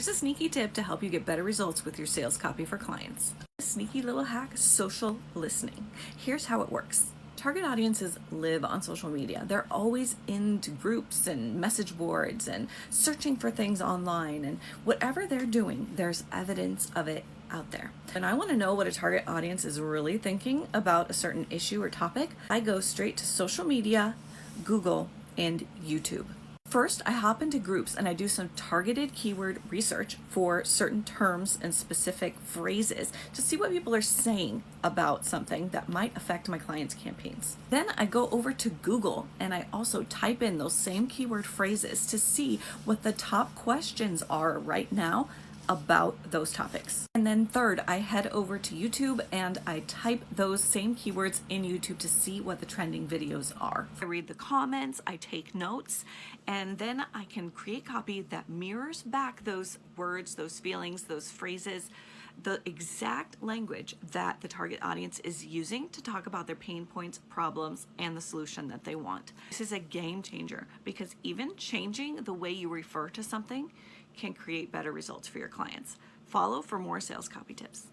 Here's a sneaky tip to help you get better results with your sales copy for clients. A sneaky little hack: social listening. Here's how it works. Target audiences live on social media. They're always into groups and message boards and searching for things online, and whatever they're doing, there's evidence of it out there. And I want to know what a target audience is really thinking about a certain issue or topic. I go straight to social media, Google, and YouTube. First, I hop into groups and I do some targeted keyword research for certain terms and specific phrases to see what people are saying about something that might affect my clients' campaigns. Then I go over to Google and I also type in those same keyword phrases to see what the top questions are right now about those topics. And then third, I head over to YouTube and I type those same keywords in YouTube to see what the trending videos are. I read the comments, I take notes, and then I can create copy that mirrors back those words, those feelings, those phrases, the exact language that the target audience is using to talk about their pain points, problems, and the solution that they want. This is a game changer because even changing the way you refer to something can create better results for your clients. Follow for more sales copy tips.